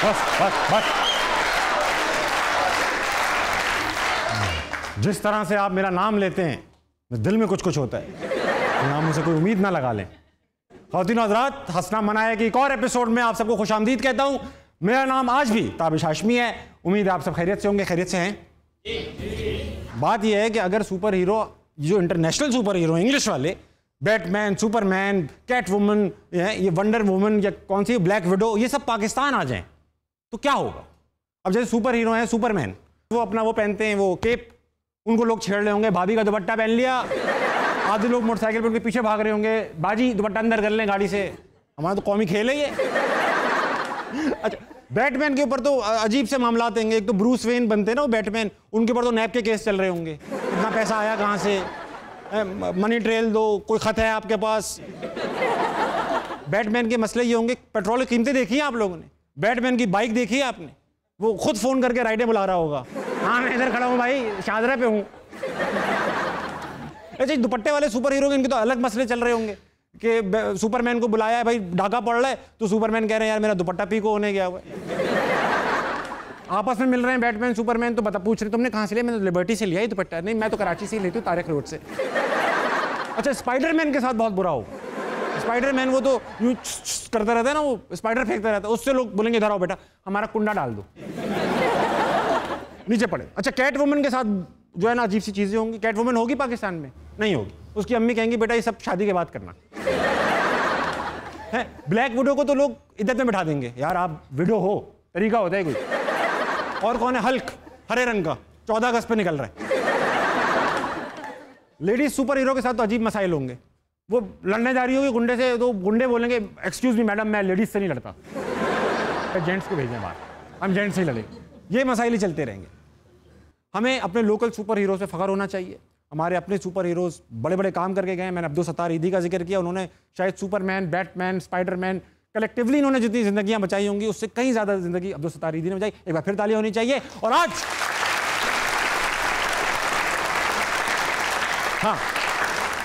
बस। जिस तरह से आप मेरा नाम लेते हैं दिल में कुछ कुछ होता है, नाम मुझसे कोई उम्मीद ना लगा लें। ख़वातीन और हज़रात, हंसना मनाया कि एक और एपिसोड में आप सबको खुशामदीद कहता हूं। मेरा नाम आज भी ताबिश हाशमी है। उम्मीद है आप सब खैरियत से होंगे। खैरियत से हैं? बात यह है कि अगर सुपर हीरो, जो इंटरनेशनल सुपर हीरो इंग्लिश वाले, बैटमैन, सुपरमैन, कैट वुमन, ये वंडर वुमन या कौन सी ब्लैक विडो, ये सब पाकिस्तान आ जाएं तो क्या होगा? अब जैसे सुपर हीरो हैं सुपरमैन, वो अपना वो पहनते हैं, वो केप, उनको लोग छेड़ रहे होंगे, भाभी का दुपट्टा पहन लिया, आधे लोग मोटरसाइकिल पर उनके पीछे भाग रहे होंगे, बाजी दुपट्टा अंदर कर लें गाड़ी से। हमारा तो कौमी खेल है ये। अच्छा, बैटमैन के ऊपर तो अजीब से मामला आएंगे। एक तो ब्रूस वेन बनते हैं ना वो बैटमैन, उनके ऊपर तो नैब के केस चल रहे होंगे, इतना पैसा आया कहाँ से, मनी ट्रेल दो, कोई खत है आपके पास। बैटमैन के मसले ये होंगे, पेट्रोल की कीमतें देखी है आप लोगों ने? बैटमैन की बाइक देखी है आपने? वो खुद फोन करके राइडें बुला रहा होगा, हाँ मैं इधर खड़ा हूँ भाई, शाहदरा पे हूँ। ऐसे दुपट्टे वाले सुपर हीरो के इनके तो अलग मसले चल रहे होंगे कि सुपरमैन को बुलाया है भाई, डाका पड़ रहा है, तो सुपरमैन कह रहे हैं यार मेरा दुपट्टा पीको होने गया हुआ है। आपस में मिल रहे हैं बैटमैन सुपरमैन, तो पूछ रहे तुमने कहाँ से लिया? मैंने तो लिबर्टी से लिया ही दुपट्टा। नहीं, मैं तो कराची से ही लेती हूँ, तारिक रोड से। अच्छा, स्पाइडरमैन के साथ बहुत बुरा हो। स्पाइडरमैन वो तो यूं करता रहता है ना, वो स्पाइडर फेंकता रहता है, उससे लोग बोलेंगे इधर आओ बेटा, हमारा कुंडा डाल दो, नीचे पड़े। अच्छा, कैट वुमन के साथ जो है ना अजीब सी चीजें होंगी। कैट वुमन होगी पाकिस्तान में? नहीं होगी। उसकी अम्मी कहेंगी बेटा ये सब शादी के बाद करना है। ब्लैक विडो को तो लोग इद्दत में बिठा देंगे, यार आप विडो हो, तरीका होता है कोई। और कौन है? हल्क, हरे रंग का, 14 अगस्त पे निकल रहा है। लेडीज सुपर हीरो के साथ तो अजीब मसाइल होंगे। वो लड़ने जा रही होगी गुंडे से, तो गुंडे बोलेंगे एक्सक्यूज मी मैडम, मैं लेडीज से नहीं लड़ता, जेंट्स को भेजें बाहर, हम जेंट्स से ही लड़ेंगे। ये मसाइल ही चलते रहेंगे। हमें अपने लोकल सुपर हीरो से फ़ख्र होना चाहिए। हमारे अपने सुपर हीरोज़ बड़े बड़े काम करके गए हैं। मैंने अब्दुल सत्तार ईदी का जिक्र किया, उन्होंने शायद सुपरमैन, बैटमैन, स्पाइडरमैन, कलेक्टिवली इन्होंने जितनी ज़िंदगियाँ बचाई होंगी उससे कहीं ज़्यादा ज़िंदगी अब्दुल सत्तार ईदी ने बचाई। एक बार फिर तालियां होनी चाहिए। और आज हाँ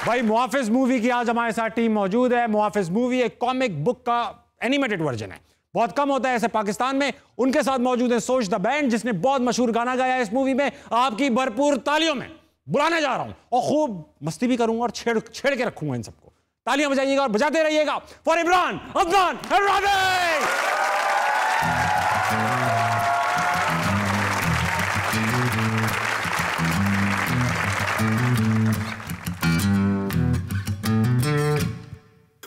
भाई, मुआफिज मूवी की आज हमारे साथ टीम मौजूद है। मुआफिज मूवी एक कॉमिक बुक का एनिमेटेड वर्जन है, बहुत कम होता है ऐसे पाकिस्तान में। उनके साथ मौजूद है सोच द बैंड, जिसने बहुत मशहूर गाना गाया है इस मूवी में। आपकी भरपूर तालियों में बुलाने जा रहा हूं और खूब मस्ती भी करूंगा और छेड़ के रखूंगा इन सबको। तालियां बजाइएगा और बजाते रहिएगा फॉर इमरान, अफगान एंड राधे।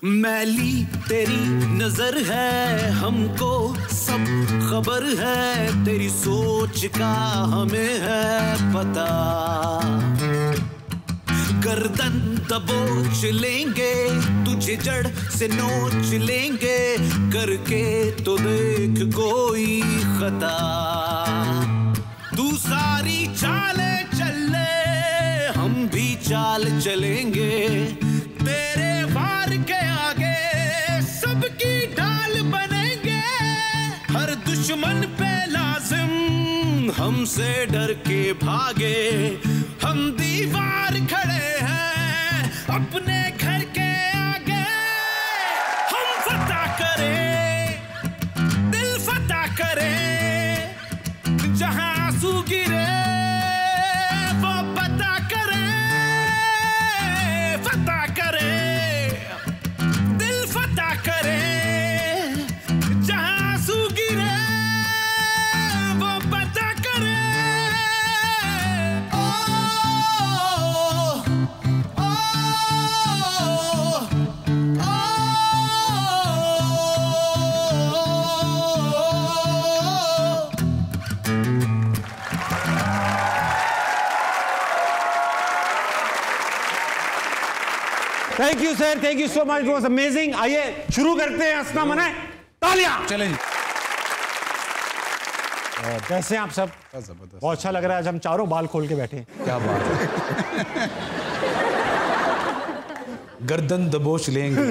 मैली तेरी नजर है, हमको सब खबर है, तेरी सोच का हमें है पता। गर्दन दबोच लेंगे, तुझे जड़ से नोच लेंगे, करके तो देख कोई खता। तू सारी चाले चल ले, हम भी चाल चलेंगे, तेरे वार के आगे सबकी ढाल बनेंगे। हर दुश्मन पे लाजिम हमसे डर के भागे, हम दीवार खड़े हैं अपने घर के आगे। हम फतह करें, दिल फतह करें, जहां आंसू गिरे वो पता करें। फतह करें, दिल फतह करें, जहां आंसू गिरे वो पता करें। Thank you sir, thank you so much, it was amazing. आइए शुरू करते हैं, हंसना मनाए, तालियां। चलें जी। कैसे हैं आप सब? बहुत अच्छा लग रहा है, आज हम चारों बाल खोल के बैठे हैं। क्या बात है। गर्दन दबोच लेंगे,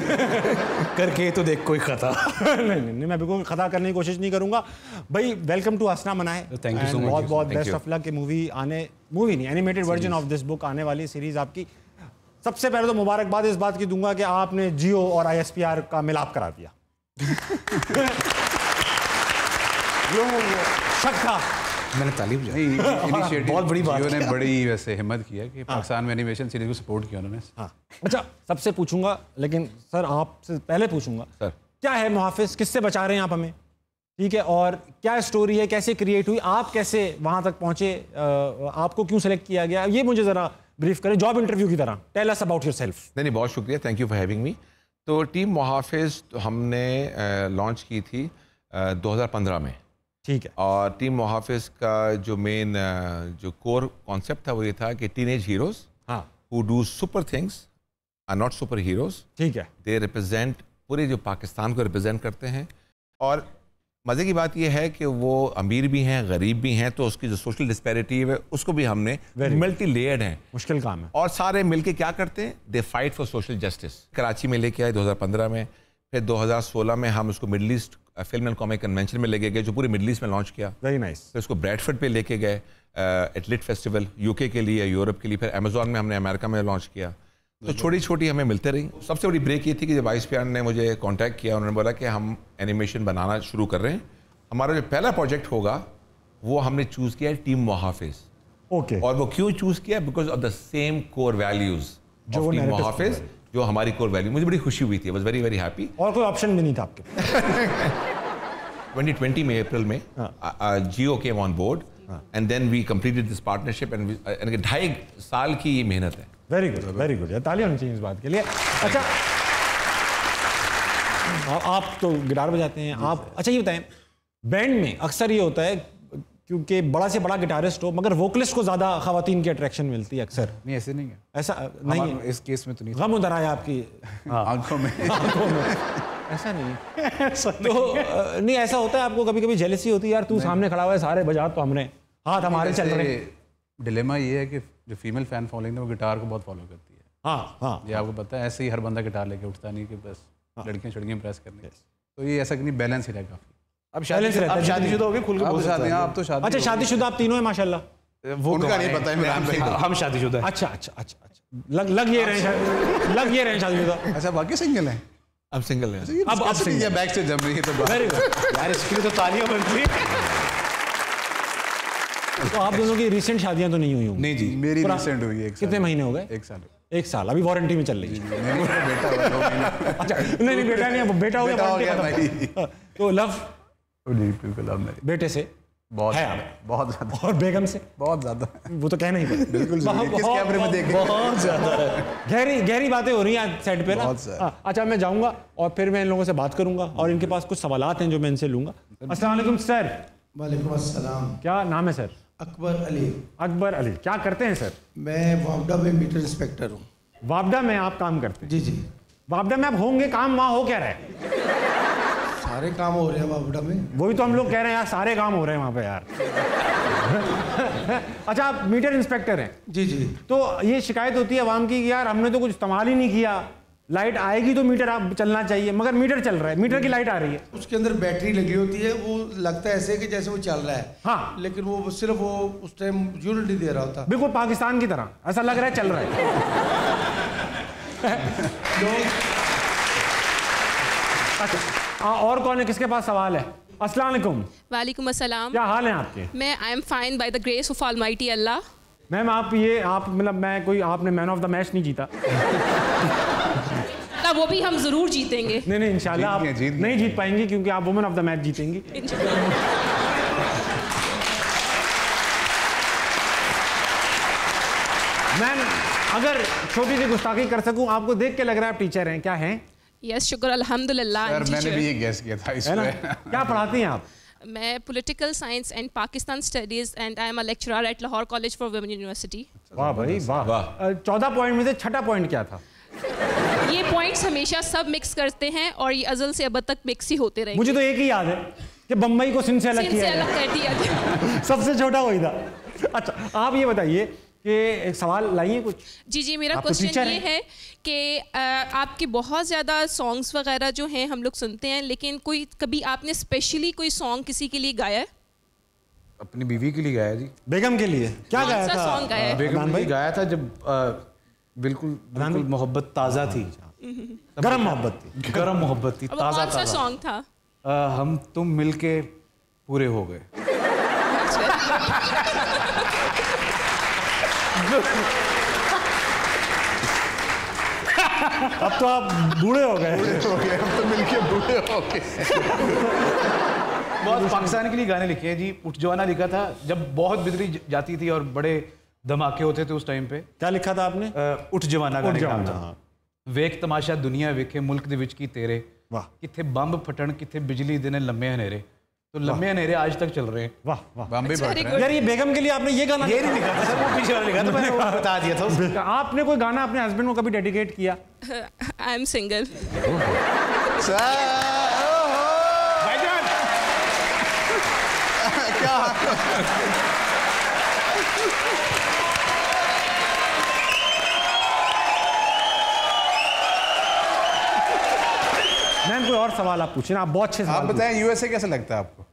करके तो देख कोई खता। नहीं, मैं बिल्कुल खता करने की कोशिश नहीं करूंगा। भाई वेलकम टू हंसना मनाए। Thank you so much. बहुत बहुत बेस्ट ऑफ लक। मूवी नहीं, animated version of this book आने वाली सीरीज आपकी। सबसे पहले तो मुबारकबाद इस बात की दूंगा कि आपने जियो और ISPR का मिलाप करा दिया। शक था। मैंने तालीम इनिशिएटिव बहुत बड़ी बात, जियो ने बड़ी वैसे हिम्मत किया कि पाकिस्तान में एनिमेशन सीरीज को सपोर्ट किया उन्होंने। हाँ अच्छा, सबसे पूछूंगा, लेकिन सर आपसे पहले पूछूंगा सर, क्या है मुहाफिज, किससे बचा रहे हैं आप हमें, ठीक है, और क्या स्टोरी है, कैसे क्रिएट हुई, आप कैसे वहां तक पहुंचे, आपको क्यों सेलेक्ट किया गया, ये मुझे जरा ब्रीफ करें जॉब इंटरव्यू की तरह। Tell us about yourself. नहीं, बहुत शुक्रिया, thank you for having me. तो टीम मुहाफिज हमने लॉन्च की थी 2015 में, ठीक है, और टीम मुहाफिज का जो मेन जो कोर कॉन्सेप्ट था वो ये था कि teenage heroes who do super things are not super heroes, ठीक है, दे रिप्रेजेंट पूरे जो पाकिस्तान को रिप्रेजेंट करते हैं। और मज़े की बात यह है कि वो अमीर भी हैं, गरीब भी हैं, तो उसकी जो सोशल डिस्पैरिटी है उसको भी हमने मल्टी लेयर्ड है, मुश्किल काम है, और सारे मिलके क्या करते हैं, they fight for social justice. Karachi में लेके आए 2015 में, फिर 2016 में हम उसको middle east film and comic convention में लेके गए जो पूरे मिडल ईस्ट में लॉन्च किया। Very nice. फिर उसको ब्रैडफोर्ड पे लेके गए एटलिट फेस्टिवल यूके के लिए, यूरोप के लिए, फिर अमेजोन में हमने अमेरिका में लॉन्च किया। तो छोटी छोटी हमें मिलते रही। सबसे बड़ी ब्रेक ये थी कि जब वाइस पीआर ने मुझे कांटेक्ट किया, उन्होंने बोला कि हम एनिमेशन बनाना शुरू कर रहे हैं, हमारा जो पहला प्रोजेक्ट होगा वो हमने चूज़ किया है टीम मुहाफिज। ओके, और वो क्यों चूज़ किया, because of the same core values जो टीम मुहाफिज, जो हमारी कोर वैल्यू। मुझे बड़ी खुशी हुई थी, I was very very happy. और कोई ऑप्शन भी नहीं था आपके? 2020 में अप्रैल में Jio came on board and then we completed this partnership and 2.5 साल की ये मेहनत है। वेरी गुड, वेरी गुड, तालियां होनी चाहिए इस बात के लिए। अच्छा, आप तो गिटार बजाते हैं आप, अच्छा ये बताएं, बैंड में अक्सर ये होता है क्योंकि बड़ा से बड़ा गिटारिस्ट हो मगर वोकलिस्ट को ज्यादा खवातीन की अट्रैक्शन मिलती है अक्सर। नहीं, ऐसे नहीं है, ऐसा नहीं है इस केस में तो नहीं। गम उधर आया आपकी आंखों में ऐसा नहीं है। तो नहीं, ऐसा होता है आपको कभी कभी जेलसी होती है, यार तू सामने खड़ा हुआ है, सारे बजा तो हमने, हाथ हमारे चल रहे हैं। डिलेमा ये है कि जो फीमेल फैन फॉलोइंग है वो गिटार को बहुत फॉलो करती है। हाँ हाँ, ये आपको पता है, ऐसे ही हर बंदा गिटार लेके उठता नहीं कि बस लड़कियां छड़कियां प्रेस करने। तो ये ऐसा कि नहीं, बैलेंस ही रहेगा। अब शादीशुदा हो गए, खुल के बोल सकते हैं आप तो। शादी, अच्छा शादीशुदा आप तीनों हैं माशाल्लाह। वो उनका नहीं पता है, हम शादीशुदा हैं। अच्छा अच्छा अच्छा अच्छा, लग ये रहे शादीशुदा। अच्छा, बाकी सिंगल हैं? अब सिंगल है। अब ये बैक से जम रही है तो वेरी गुड यार, इसके लिए तो तालियां बनती है। तो आप दोनों की रिसेंट शादियां तो नहीं हुई होंगी? नहीं जी, मेरी रिसेंट हुई है। कितने महीने हो गए? 1 साल। 1 साल, अभी वारंटी में चल रही है। बेटा हुआ 2 महीने। अच्छा, नहीं बेटा नहीं, बेटा हो गया। तो लव जी बिल्कुल, अब मेरी बेटे से बहुत है, बहुत ज्यादा, और बेगम से बहुत ज्यादा। वो तो कहना ही पड़ेगा। बिल्कुल, किस कैमरे में देख, बहुत ज्यादा गहरी बातें हो रही हैं सेट पे ना। अच्छा, मैं जाऊंगा और फिर मैं इन लोगों से बात करूंगा और इनके पास कुछ सवालात हैं जो मैं इनसे लूंगा। अस्सलाम वालेकुम सर। वालेकुम अस्सलाम। क्या नाम है सर? अकबर अली। अकबर अली, क्या करते हैं सर? मैं वापडा में मीटर इंस्पेक्टर हूँ। वापडा में आप काम करते हैं? जी जी। वापडा में आप होंगे, काम वहाँ हो क्या रहा है? सारे काम हो रहे हैं वापडा में। वही तो हम लोग कह रहे हैं यार, सारे काम हो रहे हैं वहाँ पे यार। अच्छा, आप मीटर इंस्पेक्टर हैं? जी जी। तो ये शिकायत होती है आवाम की कि यार हमने तो कुछ इस्तेमाल ही नहीं किया, लाइट आएगी तो मीटर आप चलना चाहिए, मगर मीटर चल रहा है, मीटर की लाइट आ रही है, उसके अंदर बैटरी लगी होती है, वो लगता है ऐसे कि जैसे वो चल रहा है। हाँ, लेकिन वो सिर्फ वो उस टाइम यूनिट नहीं दे रहा होता। बिल्कुल पाकिस्तान की तरह ऐसा लग रहा है चल रहा है। अच्छा, और कौन है, किसके पास सवाल है? अस्सलाम वालेकुम। वालेकुम अस्सलाम। क्या हाल है आपके? मैं I am fine by the grace of almighty Allah. Ma'am आप मतलब मैं कोई, आपने मैन ऑफ द मैच नहीं जीता। ना, वो भी हम जरूर जीतेंगे। नहीं इंशाल्लाह आप नहीं जीत पाएंगी क्योंकि आप वुमेन ऑफ द मैच जीतेंगी। मैम अगर छोटी सी गुस्ताखी कर सकूं, आपको देख के लग रहा है आप टीचर हैं, क्या हैं? यस, शुक्र अल्हम्दुलिल्लाह। सर मैंने भी ये गेस किया था इसमें। क्या पढ़ाती हैं आप? मैं political science and Pakistan studies and I am a lecturer at Lahore college for women university. वाह भाई वाह। 14 पॉइंट में से छठा पॉइंट क्या था? ये पॉइंट्स हमेशा सब मिक्स करते हैं और ये अज़ल से अब तक मिक्स ही होते रहेंगे। मुझे तो एक ही याद है कि बम्बई को सिंध से अलग किया, अलग कर दिया। सबसे छोटा वही था। अच्छा, आप ये बताइए कि एक सवाल लाइए कुछ। जी, मेरा क्वेश्चन ये है कि आपके बहुत ज़्यादा सॉन्ग्स वगैरह जो हैं हम लोग सुनते हैं, लेकिन कोई कभी आपने स्पेशली कोई सॉन्ग किसी के लिए गाया है? अपनी बीवी के लिए गाया जी। बेगम के लिए क्या गाया था? सॉन्ग गाया है? बेगम के लिए गाया था जब बिल्कुल मोहब्बत ताज़ा थी, गरम मोहब्बत थी, ताज़ा कौन सा सॉन्ग था? हम तुम मिलके पूरे हो गए। अब तो आप बूढ़े हो गए। अब तो मिलके बूढ़े हो गए। बहुत पाकिस्तान के लिए गाने लिखे हैं जी। उठ जवाना लिखा था जब बहुत बिजली जाती थी और बड़े धमाके होते थे उस टाइम पे। क्या लिखा था आपने? उठ जवाना गाने का नाम था। हाँ। ਵੇਖ ਤਮਾਸ਼ਾ ਦੁਨੀਆ ਵੇਖੇ ਮੁਲਕ ਦੇ ਵਿੱਚ ਕੀ ਤੇਰੇ वाह किथे बंब फटन किथे बिजली देने लम्बे हनेरे। तो लम्बे हनेरे आज तक चल रहे हैं। वाह वाह। बम्बे फट रहे हैं। यार ये बेगम के लिए आपने ये गाना ये नहीं लिखा था सर, वो पीछे वाला लिखा था, मैंने वो बता दिया था उसको। आपने कोई गाना अपने हस्बैंड को कभी डेडिकेट किया? I am single. भाईजान क्या मैम कोई और सवाल आप पूछे ना, आप बहुत अच्छे सवाल आप बताएं यूएसए कैसा लगता है आपको?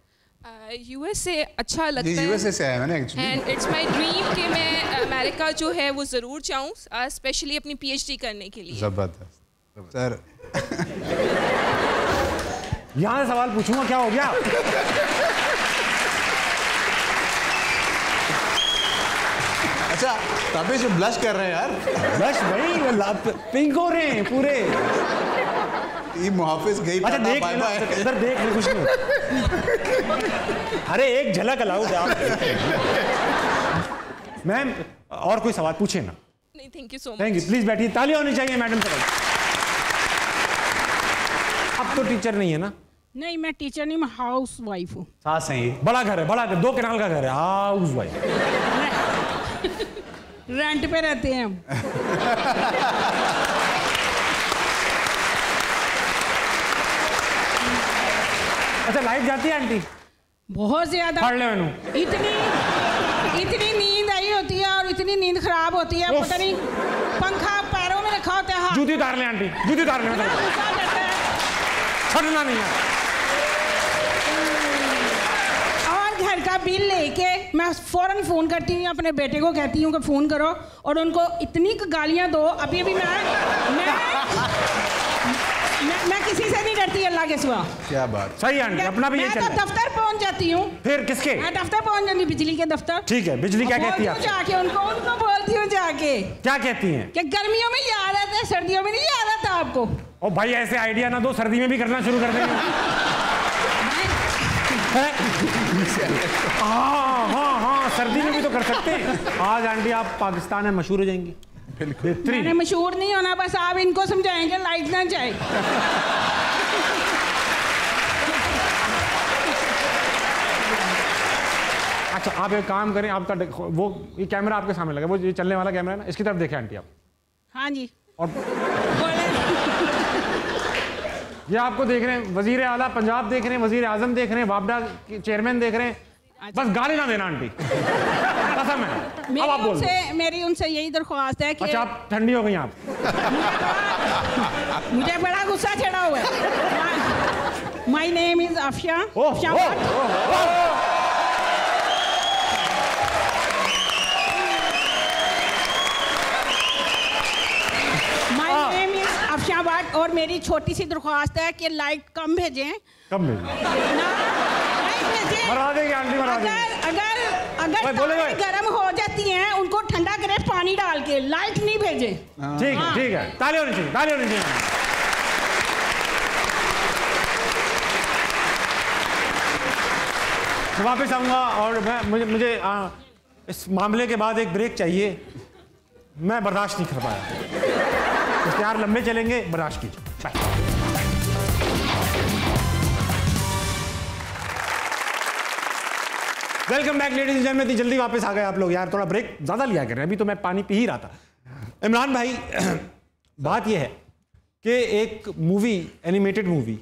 यूएसए अच्छा लगता है। यूएसए से आया मैंने actually. And it's my dream कि मैं अमेरिका जो है वो ज़रूर जाऊँ, स्पेशली अपनी पीएचडी करने के लिए। जबरदस्त सर। यहाँ से सवाल पूछूंगा, क्या हो गया? अच्छा तभी जो ब्लश कर रहे हैं यार। बस भाई पिंक हो रहे हैं पूरे। ये मुहाफिज गई। अच्छा देख लेना, इधर देख ले, कुछ नहीं। अरे एक झलक अलाउ आप। मैम और कोई सवाल पूछे ना? नहीं, thank you so much. Thank you, please बैठिए, ताली होनी चाहिए मैडम से। अब तो टीचर नहीं है ना? नहीं, मैं टीचर नहीं, मैं हाउस वाइफ हूँ। सास है ये। बड़ा घर है, बड़ा घर, 2 कनाल का घर है, हाउस वाइफ। रेंट पे रहते हैं हम। अच्छा लाइट जाती है आंटी? बहुत ज्यादा। पढ़ ले मैनू। इतनी नींद आई होती है और इतनी नींद खराब होती है, पता नहीं पंखा पैरों में रखा होता है। जूती उतार ले आंटी, जूती उतार ले। छड़ना नहीं है। और घर का बिल लेके मैं फौरन फोन करती हूँ, अपने बेटे को कहती हूँ कि फोन करो और उनको इतनी गालियाँ दो। अभी मैं किसी से नहीं डरती अल्लाह के सिवा। क्या बात। सही आंटी, अपना भी ये चल। मैं तो दफ्तर पहुंच जाती हूँ। फिर किसके? मैं दफ्तर पहुंच जाती हूँ, बिजली के दफ्तर। ठीक है, बिजली क्या कहती है? जाके उनको बोलती हूँ जाके। क्या कहती हैं? कि गर्मियों में याद आता है, सर्दियों में नहीं याद आता आपको। ओ भाई ऐसे आइडिया ना दो, सर्दी में भी करना शुरू कर देंगे। हाँ, सर्दी में भी तो कर सकते हैं। आज आंटी आप पाकिस्तान में मशहूर हो जाएंगी। मैंने मशहूर नहीं होना, बस आप इनको समझाएंगे लाइट ना जाए। अच्छा आप एक काम करें, आपका वो ये कैमरा आपके सामने लगा, वो ये चलने वाला कैमरा है ना, इसकी तरफ देखें आंटी आप। हाँ जी। और ये आपको देख रहे हैं वजीर आला पंजाब देख रहे हैं, वजीर आजम देख रहे हैं, वापडा के चेयरमैन देख रहे हैं। बस गाली ना देना आंटी, कसम है। अब आप बोल। मेरी उनसे यही दरख्वास्त है कि अच्छा आप ठंडी हो गई आप। मुझे बड़ा गुस्सा चढ़ा हुआ है। My name is Afsha. और मेरी छोटी सी दरख्वास्त है कि लाइट कम भेजें। कम भेजें? मरा देंगे आंटी, मरा देंगे। अगर गर्म हो जाती हैं उनको ठंडा करें पानी डाल के, लाइट नहीं भेजें। ठीक है, ठीक है, ताली होनी चाहिए, ताली होनी चाहिए। तो वापस आऊंगा और मुझे इस मामले के बाद एक ब्रेक चाहिए। मैं बर्दाश्त नहीं कर पाया। इख्तियार लंबे चलेंगे, बर्दाश्त कीजिए। Welcome back ladies and gentleman. जल्दी वापस आ गए आप लोग यार, थोड़ा ब्रेक ज़्यादा लिया करें, अभी तो मैं पानी पी ही रहा था। इमरान भाई बात यह है कि एक मूवी, एनिमेटेड मूवी,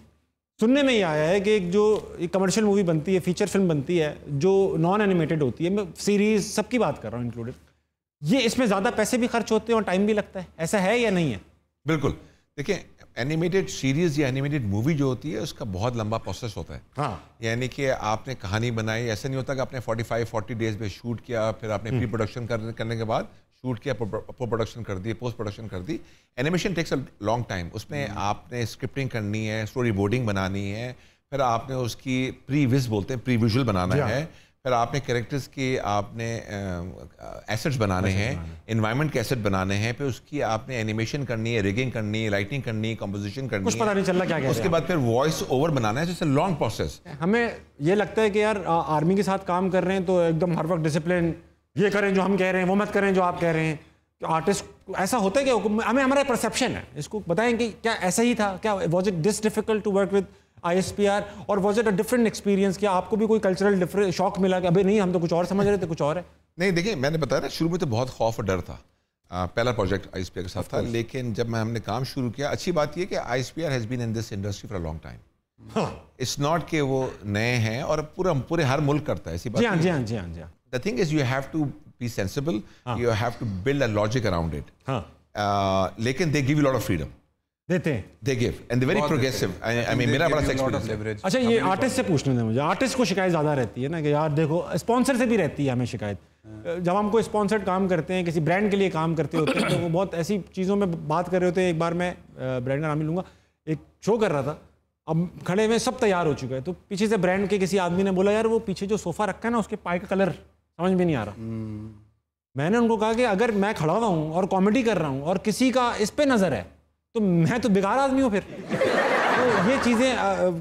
सुनने में ही आया है कि एक जो एक कमर्शियल मूवी बनती है, फीचर फिल्म बनती है जो नॉन एनिमेटेड होती है, मैं सीरीज सबकी बात कर रहा हूँ इंक्लूडेड, ये इसमें ज़्यादा पैसे भी खर्च होते हैं और टाइम भी लगता है, ऐसा है या नहीं है? बिल्कुल। देखिए एनिमेटेड सीरीज या एनिमेटेड मूवी जो होती है उसका बहुत लंबा प्रोसेस होता है। हाँ। यानी कि आपने कहानी बनाई, ऐसा नहीं होता कि आपने 45-40 डेज में शूट किया, फिर आपने प्री प्रोडक्शन करने के बाद शूट किया, प्रोडक्शन कर दी, पोस्ट प्रोडक्शन कर दी। Animation takes a long time. उसमें आपने स्क्रिप्टिंग करनी है, स्टोरी बोर्डिंग बनानी है, फिर आपने उसकी प्री-विज बोलते हैं, प्री विजुअल बनाना है, फिर आपने कैरेक्टर्स के आपने एसेट्स बनाने हैं, एनवायरनमेंट के एसेट बनाने हैं, फिर उसकी आपने एनिमेशन करनी है, रिगिंग करनी है, लाइटिंग करनी है, कंपोजिशन करनी है, कुछ पता नहीं चल रहा क्या कह रहे हैं। उसके बाद फिर वॉइस ओवर बनाना है, जैसे लॉन्ग प्रोसेस। हमें ये लगता है कि यार आर्मी के साथ काम कर रहे हैं तो एकदम हर वक्त डिसिप्लिन, ये करें जो हम कह रहे हैं, वो मत करें जो आप कह रहे हैं। आर्टिस्ट ऐसा होता है क्या? हमें हमारा परसेप्शन है, इसको बताएं कि क्या ऐसा ही था क्या? Was it this difficult to work with ISPR और was it a different experience? क्या आपको भी कोई कल्चरल डिफरेंट शॉक मिला कि अबे नहीं हम तो कुछ और समझ रहे थे, कुछ और है? नहीं, देखिए मैंने बताया ना, शुरू में तो बहुत खौफ और डर था। पहला प्रोजेक्ट ISPR के साथ था, लेकिन जब हमने काम शुरू किया, अच्छी बात यह कि ISPR has been in this industry for a long time. It's not कि वो नए हैं, और पूरे हर मुल्क करता है ऐसी बात। जी हाँ। The thing is you have to be sensible, you have to build a logic around it. लेकिन they give you lot of freedom, देते हैं, they give and they're very progressive. I mean मेरा बड़ा एक्सपीरियंस है। अच्छा, ये artist से पूछने दें मुझे। आर्टिस्ट को शिकायत ज़्यादा रहती है ना कि यार देखो, स्पॉन्सर से भी रहती है हमें शिकायत। जब हम कोई स्पॉन्सर्ड काम करते हैं, किसी ब्रांड के लिए काम करते होते हैं, तो वो बहुत ऐसी चीज़ों में बात कर रहे होते हैं। एक बार मैं ब्रांड का नाम नहीं लूँगा, एक शो कर रहा था, अब खड़े हुए सब तैयार हो चुका है, तो पीछे से ब्रांड के किसी आदमी ने बोला यार वो पीछे जो सोफ़ा रखा है ना उसके पाए का कलर समझ में नहीं आ रहा। मैंने उनको कहा कि अगर मैं खड़ा हुआ हूँ और कॉमेडी कर रहा हूँ और किसी का इस पे नज़र है तो मैं तो बेकार आदमी हूँ फिर। तो ये चीज़ें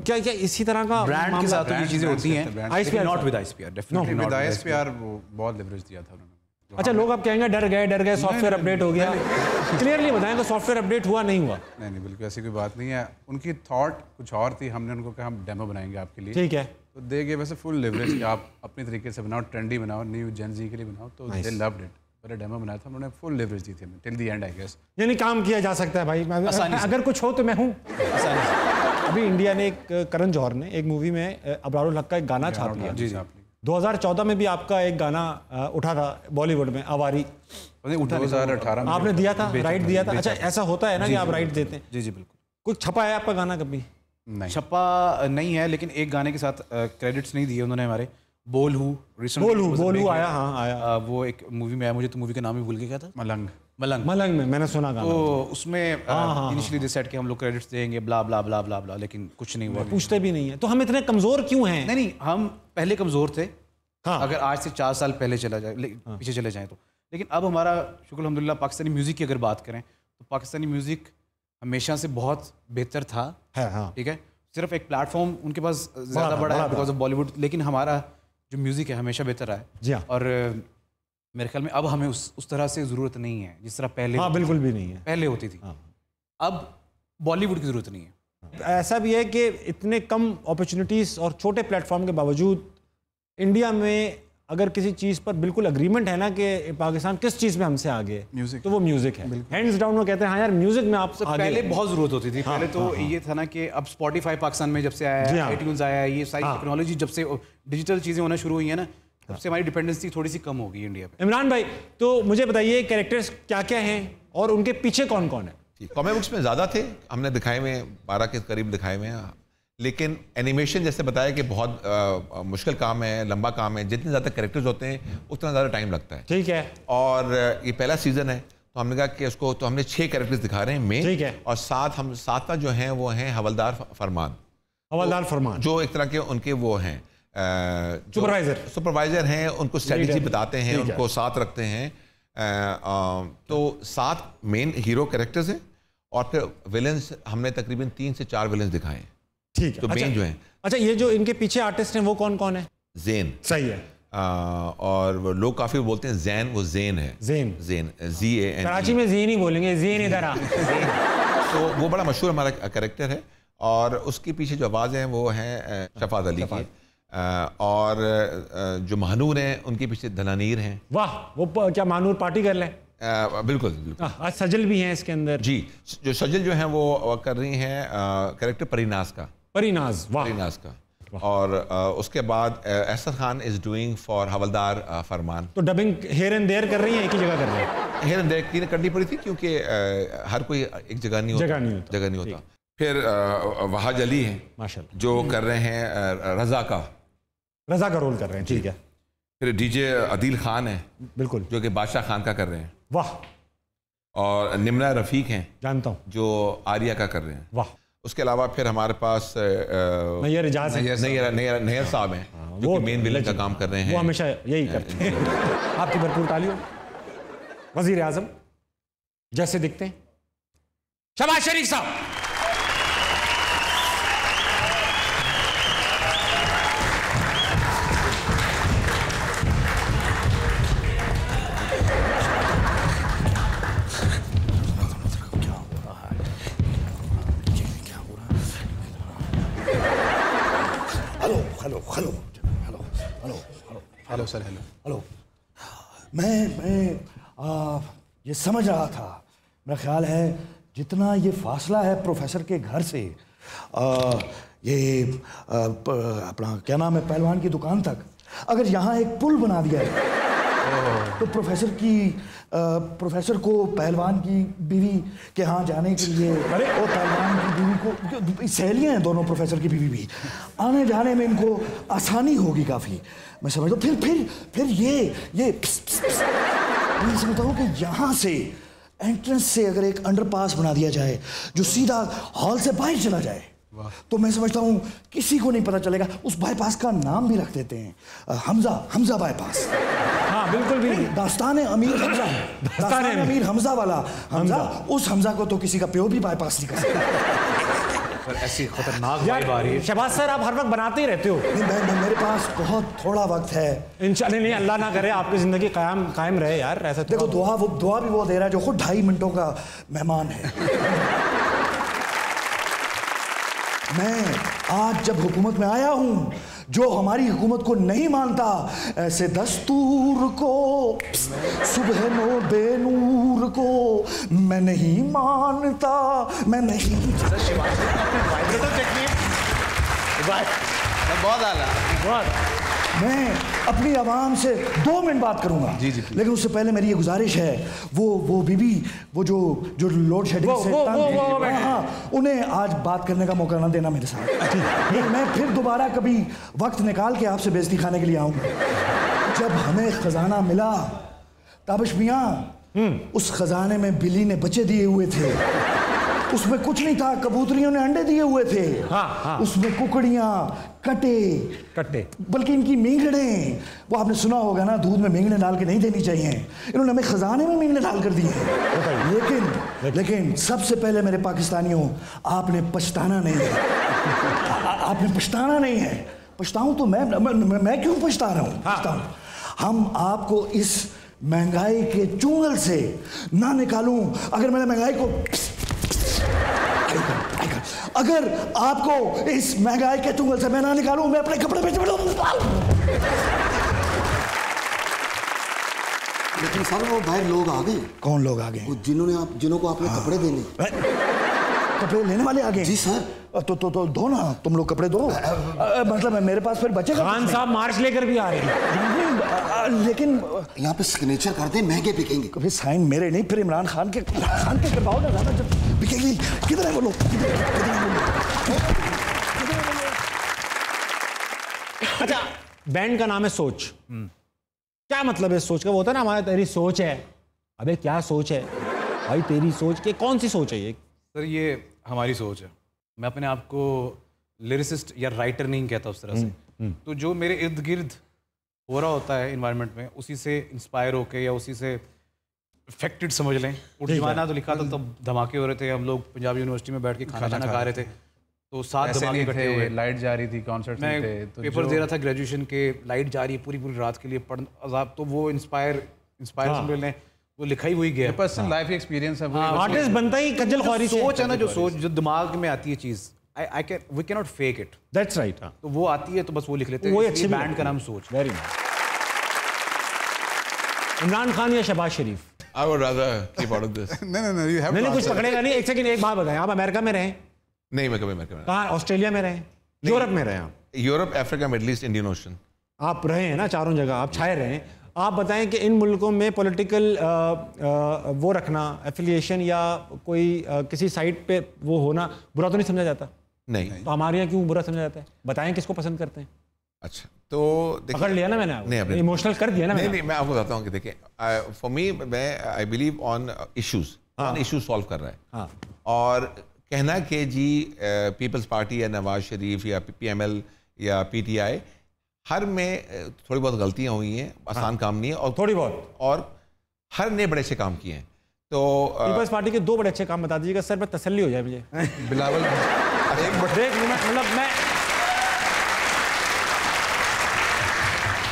क्या इसी तरह का ब्रांड के साथ ये चीज़ें होती हैं, ISPR not with ISPR, definitely with ISPR वो बहुत लेवरेज दिया था उन्होंने। अच्छा, लोग अब कहेंगे डर गए सॉफ्टवेयर अपडेट हो गया। क्लियरली बताएं कि सॉफ्टवेयर अपडेट हुआ नहीं हुआ? नहीं, बिल्कुल ऐसी कोई बात नहीं है। उनकी थॉट कुछ और थी, हमने उनको कहा हम डेमो बनाएंगे आपके लिए, ठीक है, तो दे गए वैसे फुल लेवरेज कि आप अपने तरीके से बनाओ, ट्रेंडी बनाओ, न्यू जेन जी के लिए बनाओ, तो दे लव्ड इट। पहले डेमो बनाया था उन्होंने, फुल लेवरेज दी थी till the end I guess. यानी काम किया जा सकता है भाई, अगर कुछ हो तो मैं हूँ। अभी इंडिया ने करण जौहर ने एक मूवी में अबरारुल हक का एक गाना छाप लिया। जी 2014 में भी आपका एक गाना उठा था बॉलीवुड में, आवारी। 2018 में आपने दिया था, राइट दिया था? अच्छा, ऐसा होता है ना कि आप राइट देते हैं? जी बिल्कुल। कुछ छपा है आपका गाना कभी? नहीं छपा नहीं है, लेकिन एक गाने के साथ क्रेडिट्स नहीं दिए उन्होंने हमारे। बोल हूँ आया, हाँ आया। वो एक मूवी में आया, मुझे तो मूवी का नाम ही भूल गया था। मलंग में मैंने सुना गाना। तो उसमें इनिशियली दे सेट कि हम लोग क्रेडिट्स देंगे, ब्ला ब्ला ब्ला ब्ला ब्ला, लेकिन कुछ नहीं हुआ। पूछते भी नहीं है, तो हम इतने कमजोर क्यों हैं? नहीं, हम पहले कमजोर थे। हाँ। अगर आज से 4 साल पहले चला जाए, पीछे चले जाएं तो। लेकिन अब हमारा शुक्र अल्हम्दुलिल्लाह, पाकिस्तानी म्यूजिक की अगर बात करें तो पाकिस्तानी म्यूजिक हमेशा से बहुत बेहतर था। ठीक है, सिर्फ एक प्लेटफॉर्म उनके पास ज़्यादा बड़ा है बिकॉज ऑफ बॉलीवुड, लेकिन हमारा जो म्यूज़िक है हमेशा बेहतर रहा है। जी हाँ। और मेरे ख्याल में अब हमें उस तरह से ज़रूरत नहीं है जिस तरह पहले। हाँ, बिल्कुल भी नहीं है, पहले होती थी। अब बॉलीवुड की ज़रूरत नहीं है। ऐसा भी है कि इतने कम अपॉर्चुनिटीज़ और छोटे प्लेटफॉर्म के बावजूद इंडिया में अगर किसी चीज़ पर बिल्कुल अग्रीमेंट है ना कि पाकिस्तान किस चीज़ में हमसे आगे है, तो वो म्यूज़िक है। हैंड्स डाउन वो कहते हैं हाँ यार म्यूज़िक में आप आगे। पहले बहुत ज़रूरत होती थी। पहले तो ये था ना कि अब स्पॉटिफाई पाकिस्तान में जब से आया है, आईट्यून्स आया है, ये सारी टेक्नोलॉजी जब से डिजिटल चीज़ें होना शुरू हुई है ना, तब से हमारी डिपेंडेंसी थोड़ी सी कम हो गई इंडिया पे। इमरान भाई, तो मुझे बताइए कैरेक्टर्स क्या क्या हैं और उनके पीछे कौन कौन है? कॉमिक बुक्स में ज़्यादा थे, हमने दिखाए हुए 12 के करीब दिखाए हुए हैं, लेकिन एनिमेशन जैसे बताया कि बहुत मुश्किल काम है, लंबा काम है, जितने ज़्यादा कैरेक्टर्स होते हैं उतना ज़्यादा टाइम लगता है। ठीक है। और ये पहला सीज़न है तो हमने कहा कि उसको तो हमने 6 कैरेक्टर्स दिखा रहे हैं मेन। ठीक है। और सातवां जो हैं वो हैं हवलदार फरमान, जो एक तरह के उनके वो हैं सुपरवाइजर हैं, उनको स्ट्रेटजी बताते हैं, उनको साथ रखते हैं। तो 7 मेन हीरो कैरेक्टर्स हैं और फिर विलेंस हमने तकरीबन 3 से 4 विलेंस दिखाए हैं। ठीक है। तो मेन जो है। अच्छा, ये जो इनके पीछे आर्टिस्ट हैं वो कौन कौन है? ज़ेन। सही है। और लोग काफ़ी बोलते हैं जैन, वो ज़ेन है। Zen ZAN। कराची में ज़ेन ही बोलेंगे, ज़ेन इधर आ। तो वो बड़ा मशहूर हमारा कैरेक्टर है और उसके पीछे जो आवाज़ हैं वो हैं शफात अली की। और जो महानूर हैं उनके पीछे धनानीर हैं। वाह, वो क्या महानूर पार्टी कर लें? बिल्कुल। आज सजल भी हैं इसके अंदर। जी, जो सजल जो हैं वो कर रही हैं कैरेक्टर परीनाज का। परीनाज का। और उसके बाद Ehsan Khan is doing for Havaldar Farman. तो डबिंग हेयर एंड देयर कर रही हैं, एक ही जगह कर रही हैं? हेयर एंड देयर करनी पड़ी थी क्योंकि हर कोई एक जगह नहीं होता। फिर वहाज अली हैं माशाल्लाह, जो कर रहे हैं रजा का रोल कर रहे हैं। ठीक है। फिर डीजे अदील खान है, बिल्कुल, जो कि बादशाह खान का कर रहे हैं। वाह। और निम्रा रफ़ीक हैं, जानता हूँ, जो आर्या का कर रहे हैं। वाह। उसके अलावा फिर हमारे पास नैयर साहब हैं जो मेन विलन का काम कर रहे हैं। वो हमेशा यही करते हैं। आपकी भरपूर तालियों। वजीर आजम जैसे दिखते हैं, शहबाज शरीफ साहब। Hello sir. हेलो। मैं ये समझ रहा था, मेरा ख्याल है जितना ये फासला है प्रोफेसर के घर से अपना क्या नाम है पहलवान की दुकान तक, अगर यहाँ एक पुल बना दिया है तो प्रोफेसर को पहलवान की बीवी के यहाँ जाने के लिए और पहलवान की बीवी को, सहेलियाँ हैं दोनों प्रोफेसर की बीवी भी, आने जाने में इनको आसानी होगी काफ़ी। मैं समझता हूँ फिर ये मैं समझता हूँ कि यहाँ से एंट्रेंस से अगर एक अंडरपास बना दिया जाए जो सीधा हॉल से बाहर चला जाए, तो मैं समझता हूँ किसी को नहीं पता चलेगा। उस बाईपास का नाम भी रख देते हैं हमजा बाईपास। हाँ बिल्कुल भी। दास्तान अमीर हमजा वाला हमजा, उस हमजा को तो किसी का प्यो भी बाईपास नहीं कर सकता। ऐसी खतरनाक वाइब आ रही है। शहबाज सर आप हर वक्त बनाते ही रहते हो। नहीं, मेरे पास बहुत थोड़ा वक्त है। इंशाल्लाह नहीं, अल्लाह ना करे आपकी जिंदगी कायम रहे यार। ऐसा देखो दुआ भी वो दे रहा है जो खुद 2.5 मिनटों का मेहमान है। मैं आज जब हुकूमत में आया हूं, जो हमारी हुकूमत को नहीं मानता, ऐसे दस्तूर को, सुबह नो बेनूर को मैं नहीं मानता, मैं नहीं। बहुत आला। मैं अपनी आवाम से 2 मिनट बात करूंगा। जी। लेकिन उससे पहले मेरी ये गुजारिश है, वो बीबी वो जो लोड शेडिंग से उन्हें आज बात करने का मौका ना देना मेरे साथ। मैं फिर दोबारा कभी वक्त निकाल के आपसे बेइज्जती खाने के लिए आऊंगा। जब हमें खजाना मिला ताबिश मियाँ, उस खजाने में बिल्ली ने बच्चे दिए हुए थे, उसमें कुछ नहीं था, कबूतरियों ने अंडे दिए हुए थे। हाँ। उसमें कुकड़ियां, कटे बल्कि इनकी मींगड़े, वो आपने सुना होगा ना, दूध में मींगड़े डाल के नहीं देनी चाहिए, इन्होंने हमें खजाने में मींगड़े डाल कर दिए। लेकिन सबसे पहले मेरे पाकिस्तानियों, आपने पछताना नहीं है। आपने पछताना नहीं है। पछताऊं तो मैं क्यों पछता रहा हूं? पछताऊं। हम आपको इस महंगाई के चुंगल से ना निकालूं, अगर मैंने महंगाई को अगर आपको इस महंगाई के चुंगल से मैं ना निकालूं, मैं अपने कपड़े बेच दूं। लेकिन सर वो बाहर लोग आ गए। कौन लोग आ गए? जिन्हों को आपने कपड़े देने। कपड़े लेने वाले आ गए? जी सर। तो दो ना, तुम लोग कपड़े दो। मतलब मेरे पास फिर बचेगा। खान साहब मार्च लेकर भी आ रहे हैं। लेकिन यहाँ पे सिग्नेचर कर दे, महंगे बिकेंगे। कभी साइन मेरे नहीं, फिर इमरान खान के करवाओ ना, ज्यादा जब बिकेगी। किधर है वो लोग? अच्छा, बैंड का नाम है सोच। क्या मतलब है सोच का? वो होता है ना हमारा, तेरी सोच है। अबे क्या सोच है भाई? तेरी सोच के कौन सी सोच है ये? सर ये हमारी सोच है। मैं अपने आप को लिरिसिस्ट या राइटर नहीं कहता उस तरह से। तो जो मेरे इर्द गिर्द हो रहा होता है इन्वायरमेंट में, उसी से इंस्पायर होके या उसी से इफेक्टेड समझ लें। उर्जवाना तो लिखा था तब धमाके हो रहे थे, हम लोग पंजाब यूनिवर्सिटी में बैठ के खाना खा रहे थे, तो 7 धमाके इकट्ठे हुए। लाइट जा रही थी, कॉन्सर्ट में थे, तो पेपर दे रहा था ग्रेजुएशन के, लाइट जा रही है पूरी रात के लिए पढ़ अजाब। तो वो इंस्पायर समझ लें, वो लिखा ही वही गया। पर्सनल लाइफ एक्सपीरियंस है। आर्टिस्ट बनता ही खज्जल ख्वारी से। सोच है ना, जो सोच जो दिमाग में आती है चीज, we can not fake it. That's right. तो वो आती है तो बस वो लिख लेते हैं। अच्छी बैंड का नाम सोच। Very nice. इमरान खान या शहबाज शरीफ? I would rather keep out of this. No, you have to. नहीं कुछ पकड़ेगा नहीं। एक सेकंड, एक बात बताएं, आप अमेरिका में रहे? नहीं, मैं कभी अमेरिका में। कहाँ? ऑस्ट्रेलिया में रहे? यूरोप में रहे? Europe, Africa, middle east, Indian ocean. आप रहे हैं ना चारों जगह, आप छाए रहे हैं। आप बताएं कि इन मुल्कों में पॉलिटिकल वो रखना, एफिलिएशन या कोई किसी साइड पे वो होना बुरा तो नहीं समझा जाता? नहीं। तो हमारे यहाँ क्यों बुरा समझा जाता है? बताएं किसको पसंद करते हैं? अच्छा, तो पकड़ लिया ना मैंने आपको। नहीं, इमोशनल कर दिया ना मैंने। नहीं, मैं आपको बताता हूँ कि देखिए, फॉर मी, मैं I believe on issues, on issues solve कर रहा है। और कहना कि जी पीपल्स पार्टी या नवाज शरीफ या PML या PTI हर में थोड़ी बहुत गलतियां हुई हैं, आसान काम नहीं है, और थोड़ी बहुत, और हर ने बड़े अच्छे काम किए हैं। तो पीपल्स पार्टी के 2 बड़े अच्छे काम बता दीजिएगा सर, मैं तसल्ली हो जाए मुझे। बिलावल एक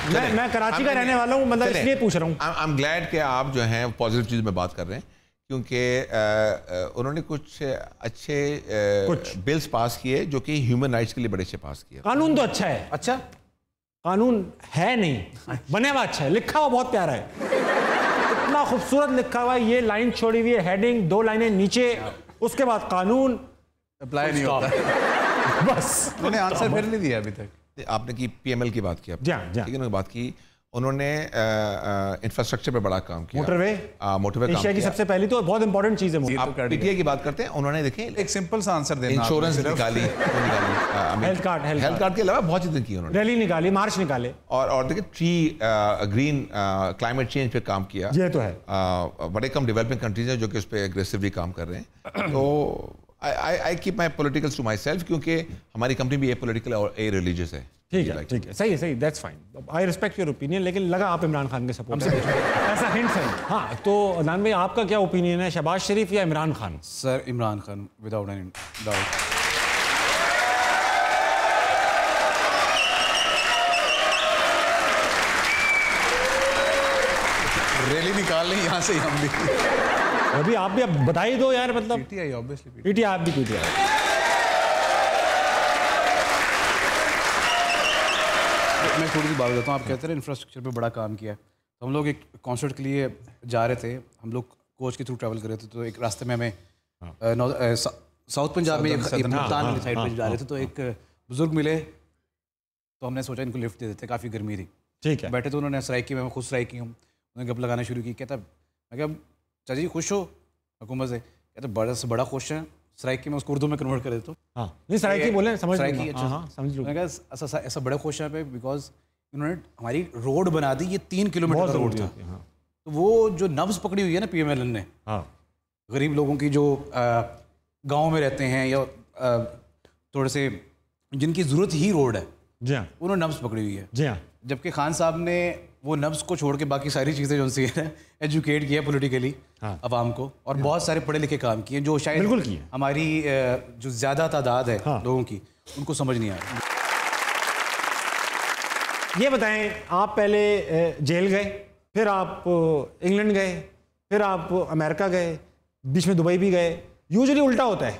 मतलब मैं कराची का रहने वाला हूँ, मतलब इसलिए पूछ रहा हूँ। आई एम ग्लैड कि आप जो हैं पॉजिटिव चीज़ में बात कर रहे हैं, क्योंकि उन्होंने कुछ अच्छे बिल्स पास किए जो कि ह्यूमन राइट्स के लिए बड़े अच्छे पास किए। कानून तो अच्छा है। अच्छा कानून है नहीं, बने हुआ अच्छा है, लिखा हुआ बहुत प्यारा है, इतना खूबसूरत लिखा हुआ है, ये लाइन छोड़ी हुई है, हेडिंग 2 लाइनें नीचे, उसके बाद कानून अप्लाई नहीं होता। बस उन्होंने आंसर फिर नहीं दिया अभी तक। आपने की PML की बात की, ठीक है, उन्होंने बात की, उन्होंने इंफ्रास्ट्रक्चर पे बड़ा काम किया, मोटरवे एशिया की सबसे पहली तो बहुत इंपॉर्टेंट चीज है। आप PTI की बात करते हैं, उन्होंने देखें एक सिंपल सा आंसर देना, इंश्योरेंस निकाली, हेल्थ कार्ड के अलावा बहुत चीजें की उन्होंने, रैली निकाली, मार्च निकाले, और देखिए ग्रीन क्लाइमेट चेंज पे काम किया। ये तो है, बड़े कम डेवलपिंग कंट्रीज हैं जो कि उस पर एग्रेसिवली काम कर रहे हैं। तो I keep my politicals to my self, क्योंकि हमारी कंपनी भी ए पोलिटिकल और ए रिलीजियस है। ठीक है, ठीक है, सही है, that's fine, I respect your opinion, लेकिन लगा आप इमरान खान के सपोर्ट से ऐसा हिंट है। हाँ, तो अदनान भाई आपका क्या ओपिनियन है, शहबाज शरीफ या Imran Khan? Sir Imran Khan without any doubt. Rally निकाल लें यहाँ से हम भी। अभी आप भी अब बधाई दो यार, मतलब PTI ऑब्वियसली, PTI आप भी PTI। मैं थोड़ी सी बात बताता हूँ, आप कहते हैं इंफ्रास्ट्रक्चर पे बड़ा काम किया है, तो हम लोग एक कॉन्सर्ट के लिए जा रहे थे, हम लोग कोच के थ्रू ट्रैवल कर रहे थे, तो एक रास्ते में हमें साउथ पंजाब में मुल्तान वाली साइड पे जा रहे थे, तो एक बुजुर्ग मिले, तो हमने सोचा इनको लिफ्ट दे देते, काफ़ी गर्मी थी, ठीक है, बैठे तो उन्होंने सराइकी में, मैं खुद सराइकी हूँ, उन्होंने गप लगाना शुरू की, कहता मैं क्या चाचा जी खुश हो हुकूमत से? कहते बड़ा से बड़ा खुश है, सराइकी में उसको उर्दू में कन्वर्ट कर देता हूँ। हाँ, नहीं सराइकी बोले, समझ सराइकी, अच्छा हाँ, समझ लो। मैंने कहा ऐसा बड़ा खुश है पे, बिकॉज इन्होंने हमारी रोड बना दी, ये 3 किलोमीटर का रोड था, तो वो जो नब्ज पकड़ी हुई है ना PML ने, गरीब लोगों की जो गाँव में रहते हैं या थोड़े से जिनकी ज़रूरत ही रोड है, जी हाँ, उन्होंने नब्ज पकड़ी हुई है, जी हाँ, जबकि खान साहब ने वो नब्ज को छोड़ के बाकी सारी चीज़ें जो उनसे एजुकेट किया पॉलिटिकली आवाम को, और बहुत सारे पढ़े लिखे काम किए जो शायद बिल्कुल किए, हमारी जो ज़्यादा तादाद है लोगों की, उनको समझ नहीं आ रहा। ये बताएं, आप पहले जेल गए, फिर आप इंग्लैंड गए, फिर आप अमेरिका गए, बीच में दुबई भी गए। यूजुअली उल्टा होता है,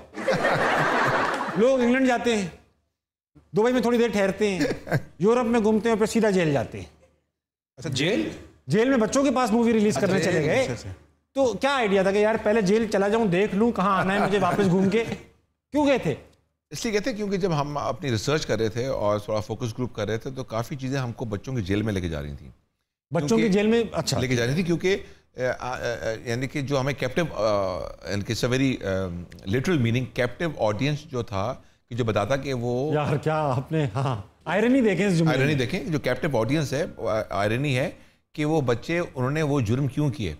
लोग इंग्लैंड जाते हैं, दुबई में थोड़ी देर ठहरते हैं, यूरोप में घूमते हैं, फिर सीधा जेल जाते हैं। अच्छा, जेल में बच्चों के पास मूवी रिलीज करने चले गए, तो क्या आइडिया था कि यार पहले जेल चला जाऊं, देख लूं कहाँ आना है मुझे वापस घूम के? क्यों गए थे? इसलिए कहते हैं क्योंकि जब हम अपनी रिसर्च कर रहे थे और थोड़ा फोकस ग्रुप कर रहे थे, तो काफ़ी चीज़ें हमको बच्चों की जेल में लेके जा रही थी, बच्चों की जेल में, अच्छा, लेके जा रही थी, क्योंकि यानी कि जो हमें कैप्टिव, यानी कि very literal meaning captive audience जो था, कि जो बताता कि वो, यार क्या आपने, हाँ, आयरनी देखें इस जुमले, आयरनी देखें, जो कैप्टिव ऑडियंस है, आयरनी है कि वो बच्चे, उन्होंने वो जुर्म क्यों किए,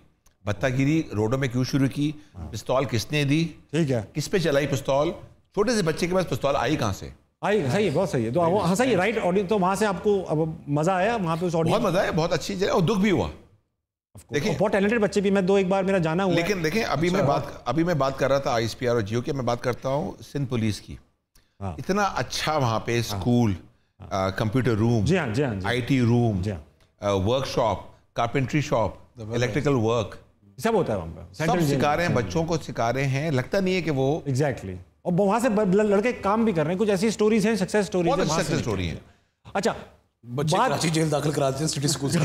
बत्तागिरी रोडों में क्यों शुरू की, पिस्तौल किसने दी, ठीक है, किस पे चलाई पिस्तौल, छोटे से बच्चे के पास पिस्तौल आई कहाँ से आई? सही है, बहुत सही है, तो वो हाँ सही है, राइट ऑडियंस। तो वहाँ से आपको अब मजा आया वहाँ पे, उस ऑडियंस बहुत मजा आया, बहुत अच्छी जगह, और दुख भी हुआ, देखिए बहुत टैलेंटेड बच्चे भी, मैं 2-1 बार मेरा जाना हुआ। लेकिन देखें, अभी मैं बात कर रहा था ISPR और जियो की, मैं बात करता हूँ सिंध पुलिस की, इतना अच्छा वहाँ पे स्कूल, कंप्यूटर रूम, जी हाँ, जी हाँ, IT room, workshop, carpentry shop, electrical work, सब होता है वहाँ पे, सब सिखा रहे हैं बच्चों को, सिखा रहे हैं, लगता नहीं है कि वो एग्जैक्टली, और वहाँ से लड़के काम भी कर रहे हैं, कुछ ऐसी स्टोरीज हैं, सक्सेस स्टोरीज हैं, सक्सेस स्टोरी है। अच्छा, बच्चे कराची जेल दाखिल करा देते हैं सिटी स्कूल से।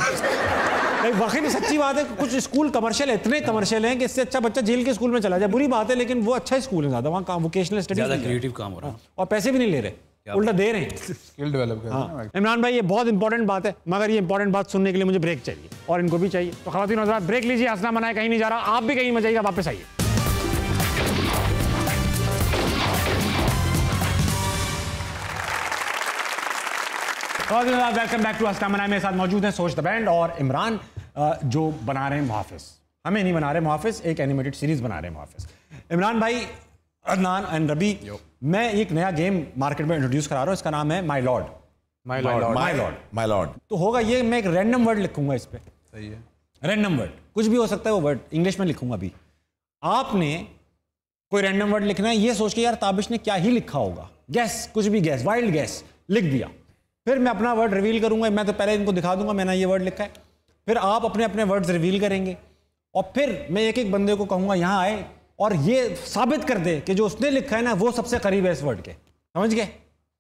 वाकई में सच्ची बात है, कुछ स्कूल कमर्शियल, इतने कमर्शियल हैं कि इससे अच्छा बच्चा जेल के स्कूल में चला जाए, बुरी बात है, लेकिन वो अच्छा स्कूल है, ज्यादा वहाँ वोकेशनल स्टडीज, ज़्यादा क्रिएटिव काम हो रहा है, और पैसे भी नहीं ले रहे, उल्टा दे रहे हैं, स्किल डेवलप कर रहे हैं। इमरान भाई, ये बहुत इंपॉर्टेंट बात है, मगर ये इंपॉर्टेंट बात सुनने के लिए मुझे ब्रेक चाहिए, और इनको भी चाहिए, तो ख़वातीन और हज़रात ब्रेक लीजिए, हंसना मनाए कहीं नहीं जा रहा, आप भी कहीं मत जाइएगा, वापस आइए। वेलकम बैक टू हंसना मनाए। मेरे साथ मौजूद हैं सोच द बैंड और इमरान, जो बना रहे हैं मुहाफिज, हमें नहीं बना रहे मुहाफिज, एक एनिमेटेड सीरीज बना रहे हैं मुहाफिज। इमरान भाई, अदनान एंड रबी, मैं एक नया गेम मार्केट में इंट्रोड्यूस करा रहा हूँ, इसका नाम है my lord. My lord. My lord. My lord. तो होगा ये, मैं एक रैंडम वर्ड लिखूंगा इस पे। सही है। रैंडम वर्ड कुछ भी हो सकता है, वो वर्ड इंग्लिश में लिखूंगा अभी। आपने कोई रैंडम वर्ड लिखना है, ये सोच के यार ताबिश ने क्या ही लिखा होगा, गैस, कुछ भी गैस, वाइल्ड गैस लिख दिया। फिर मैं अपना वर्ड रिवील करूंगा, मैं तो पहले इनको दिखा दूंगा मैंने ये वर्ड लिखा है, फिर आप अपने अपने वर्ड्स रिवील करेंगे और फिर मैं एक एक बंदे को कहूंगा यहाँ आए और ये साबित कर दे कि जो उसने लिखा है ना वो सबसे करीब है इस वर्ड के। समझ गए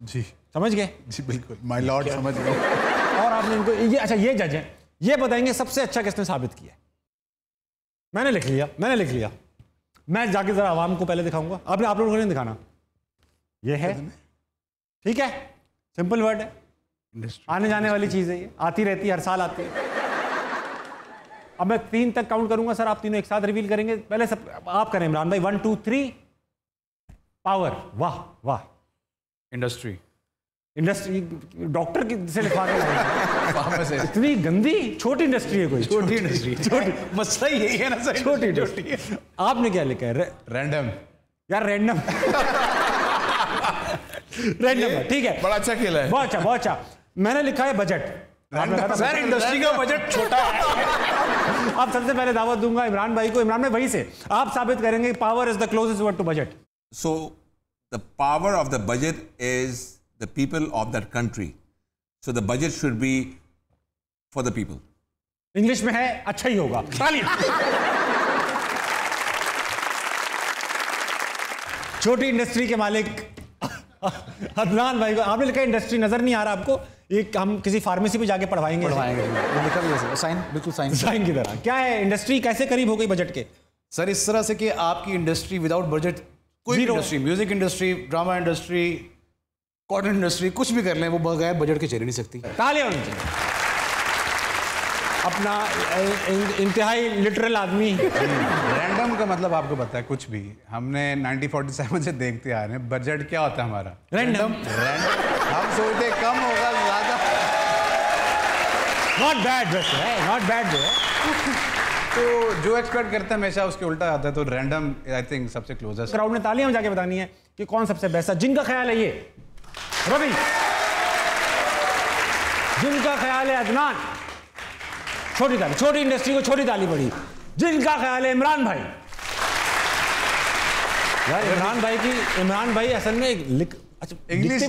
जी? समझ गए जी बिल्कुल, माय लॉर्ड समझ गए। और आपने इनको ये, अच्छा ये जज है, ये बताएंगे सबसे अच्छा किसने साबित किया है। मैंने लिख लिया। मैं जाके जरा आवाम को पहले दिखाऊंगा, आप लोगों को नहीं दिखाना। ये है, ठीक है, सिंपल वर्ड है, आने जाने वाली चीज है, ये आती रहती है, हर साल आती है। अब मैं 3 तक काउंट करूंगा सर, आप तीनों एक साथ रिवील करेंगे। पहले सब आप करें इमरान भाई, 1 2 3 पावर। वाह वाह। इंडस्ट्री डॉक्टर से लिखवा के इतनी गंदी छोटी इंडस्ट्री है कोई। छोटी इंडस्ट्री मसला यही है ना सर, छोटी इंडस्ट्री। आपने क्या लिखा है? रैंडम। यार रैंडम रैंडम, ठीक है, बड़ा अच्छा खेला है, बहुत अच्छा। मैंने लिखा है बजट। सर इंडस्ट्री का बजट छोटा है। अब सबसे पहले दावत दूंगा इमरान भाई को। इमरान भाई वहीं से आप साबित करेंगे power is the closest word to budget. So the power of the budget is the people of that country. So the budget should be for the people. English में है, अच्छा ही होगा, तालियां। छोटी इंडस्ट्री के मालिक अदनान भाई को आपने लिखा इंडस्ट्री, नजर नहीं आ रहा आपको? ये हम किसी फार्मेसी पे जाके पढ़वाएंगे। लिखा भी है साइन, बिल्कुल साइन की तरह। क्या है इंडस्ट्री, कैसे करीब हो गई बजट के? सर इस तरह से कि आपकी इंडस्ट्री विदाउट बजट कोई industry, music industry, drama industry, cotton industry, कुछ भी कर लें वो बगैर बजट के चल नहीं सकती। तालियां होनी चाहिए। अपना इंतहाई लिटरल आदमी। रैंडम का मतलब आपको पता है कुछ भी, हमने 1947 से देखते आ रहे हैं। बजट क्या होता है हमारा? रैंडम। हम सोचते कम होगा ज्यादा। नॉट बैड वैसे है, नॉट बैड जो है। तो जो एक्सपेक्ट करते हैं हमेशा उसके उल्टा आता है, तो रैंडम आई थिंक सबसे क्लोजेस्ट। क्राउड ने तालियां जाके बतानी है कि कौन सबसे बेस्ट है। जिनका ख्याल है ये रवि, जिनका ख्याल है अदनान, छोटी ताली, छोटी इंडस्ट्री को छोटी ताली पड़ी। जिनका ख्याल है इमरान भाई, यार इमरान भाई असल में अच्छा इंग्लिश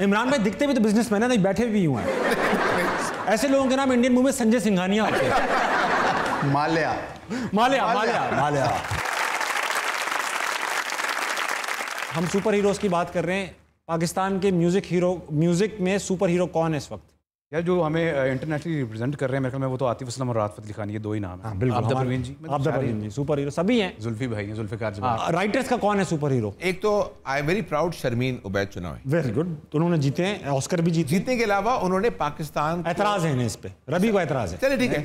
इमरान भाई दिखते भी तो बिजनेसमैन है, नहीं बैठे भी हुए हैं। ऐसे लोगों के नाम इंडियन मूवी में संजय सिंघानिया होते हैं। माल्या। हम सुपर हीरोज की बात कर रहे हैं। पाकिस्तान के म्यूजिक में सुपर हीरो कौन है इस वक्त? यार जो हमें इंटरनेशनली रिप्रेजेंट कर रहे हैं मेरे ख्याल में वो तो आतिफ असलम और राहत फ़तेह अली खान, ये दो ही नाम हैं। बिल्कुल, आबिदा परवीन जी, सुपर हीरो सभी हैं। जुल्फी भाई हैं, जुल्फिकार जमान। राइटर्स का कौन है सुपर हीरो? एक तो I am very proud Sharmeen Obaid Chinoy. Very good, उन्होंने जीते हैं, ऑस्कर भी जीतने के अलावा उन्होंने पाकिस्तान, एतराज है इस पे, रबी को एतराज है। चलिए ठीक है,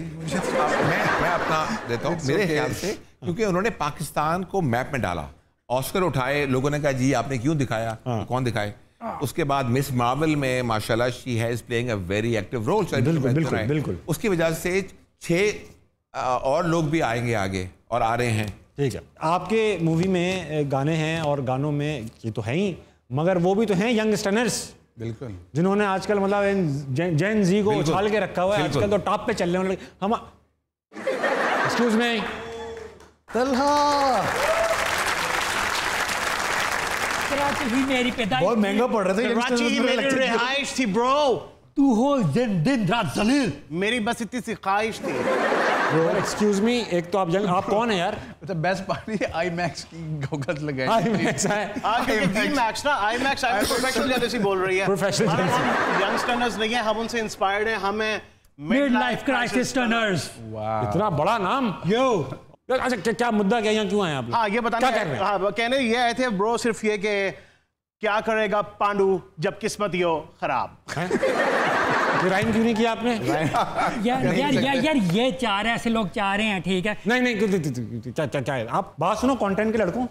मैं अपना देता हूँ। मेरे ख्याल से क्योंकि उन्होंने पाकिस्तान को मैप में डाला, ऑस्कर उठाए, लोगों ने कहा जी आपने क्यों दिखाया, कौन दिखाए। उसके बाद मिस मार्वल में माशाल्लाह she has playing a very active role. बिल्कुल। उसकी वजह से 6 और लोग भी आएंगे आगे और आ रहे हैं। ठीक है, आपके मूवी में गाने हैं और गानों में ये तो है ही, मगर वो भी तो हैं यंगस्टर्स, बिल्कुल, जिन्होंने आजकल मतलब जेन जी को उछाल के रखा हुआ है। आजकल तो टॉप पे चल रहे हैं हम। एक्सक्यूज मी तलहा, कराची ही मेरी पैदाइश, बहुत महंगा पड़ रहा था। कराची ही मेरी रिहाइश थी ब्रो। तू हो दिन रात जलील, मेरी बस इतनी सी ख्वाहिश थी। एक्सक्यूज मी, एक तो आप कौन है यार? तो बेस्ट पार्ट है आईमैक्स की गॉगल्स लगाई। आईमैक्स है आईमैक्स ना, आईमैक्स प्रोफेशनल जैसे बोल रही है। प्रोफेशनल यंगस्टर्स नहीं है, हम उनसे इंस्पायर्ड हैं, हमें मिड लाइफ क्राइसिस टर्नर्स। इतना बड़ा नाम यो। अच्छा क्या मुद्दा, क्या यहाँ क्यों आए आप? हाँ ये बताना क्या है? हाँ कहने ये आए थे ब्रो सिर्फ ये कि क्या करेगा पांडु जब किस्मत ही हो खराब। राइम क्यों नहीं किया आपने? यार ये चाह रहे हैं, ऐसे लोग चाह रहे हैं, ठीक है। नहीं क्या है, आप बात सुनो। कंटेंट के लड़कों,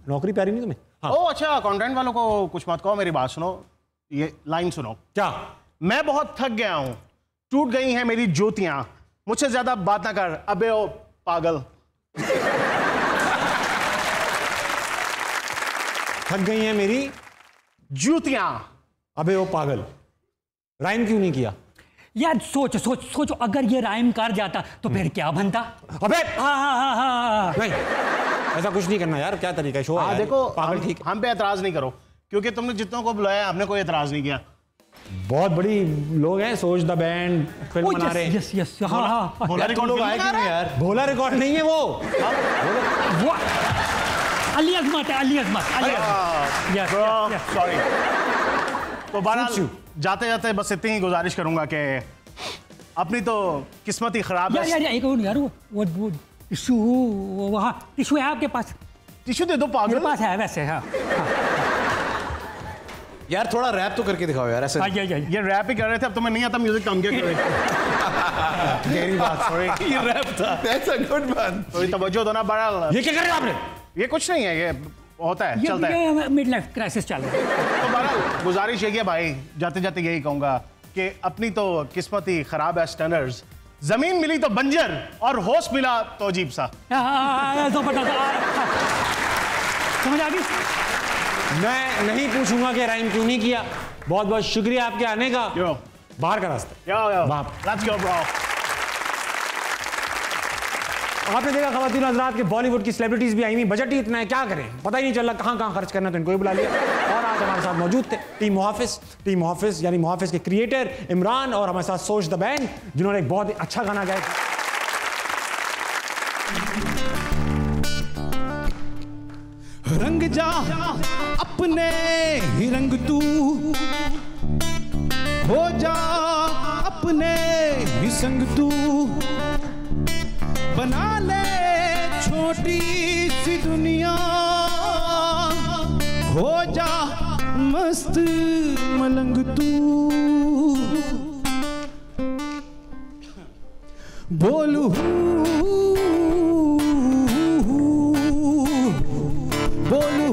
नौकरी प्यारी नहीं तुम्हें? हाँ। ओ अच्छा, कंटेंट वालों को कुछ मत कहो, मेरी बात सुनो, ये लाइन सुनो। क्या? मैं बहुत थक गया हूँ, टूट गई हैं मेरी ज्योतियां, मुझसे ज्यादा बात ना कर, अबे ओ पागल। थक गई हैं मेरी जूतियां। अबे वो पागल, राइम क्यों नहीं किया? यार सोचो अगर ये राइम कर जाता तो फिर क्या बनता? अबे नहीं, ऐसा कुछ नहीं करना यार, क्या तरीका है शो है? देखो पागल ठीक, हम पे एतराज नहीं करो, क्योंकि तुमने जितनों को बुलाया हमने कोई एतराज नहीं किया। बहुत बड़ी लोग हैं, सोच द बैंड फिल्म बना रहे हैं। यस हाँ भोला रिकॉर्ड आए क्यों नहीं यार? भोला रिकॉर्ड नहीं है वो अली अज़मत है, अली अज़मत। सॉरी। तो बहरहाल जाते जाते बस इतनी ही गुजारिश करूंगा कि अपनी तो किस्मत ही खराब है। यार एक यार वो टिश्यू वहाँ टिश्यू है आपके पास? टिश्यू दे दो पागल। मेरे पास है वैसे। हाँ यार थोड़ा रैप तो करके दिखाओ यार ऐसे। ये रैप ही कर रहे थे, अब तुम्हें नहीं आता म्यूजिक, कम क्या कर रहे थे? मेरी बात सॉरी, ये रैप था। That's a good one. थोड़ी तवज्जो दो ना बड़ा। ये क्या कर रहे हो आपने? ये कुछ नहीं है, ये होता है, चलता है। ये मिड लाइफ क्राइसिस चल रहा है। तो बहरहाल गुजारिश ये है भाई, जाते जाते यही कहूंगा कि अपनी तो किस्मत ही खराब है स्टनर्स। जमीन मिली तो बंजर और होस्ट मिला तो अजीब सा। समझ आ गई? मैं नहीं पूछूंगा कि राइम क्यों नहीं किया। बहुत बहुत शुक्रिया आपके आने का। बाहर का रास्ता। Let's go, bro. आपने देखा ख़वातीन हज़रात के बॉलीवुड की सेलिब्रिटीज भी आई हुई, बजट ही इतना है, क्या करें पता ही नहीं चल रहा कहाँ कहाँ खर्च करना, तो इनको ही बुला लिया। और आज हमारे साथ मौजूद थे टीम मुहाफिज यानी मुहाफिज के क्रिएटर इमरान, और हमारे साथ सोच द बैंड जिन्होंने एक बहुत ही अच्छा गाना गाया। रंग जा अपने ही रंग तू, हो जा अपने ही संग तू, बना ले छोटी सी दुनिया, हो जा मस्त मलंग तू, बोलू बोलू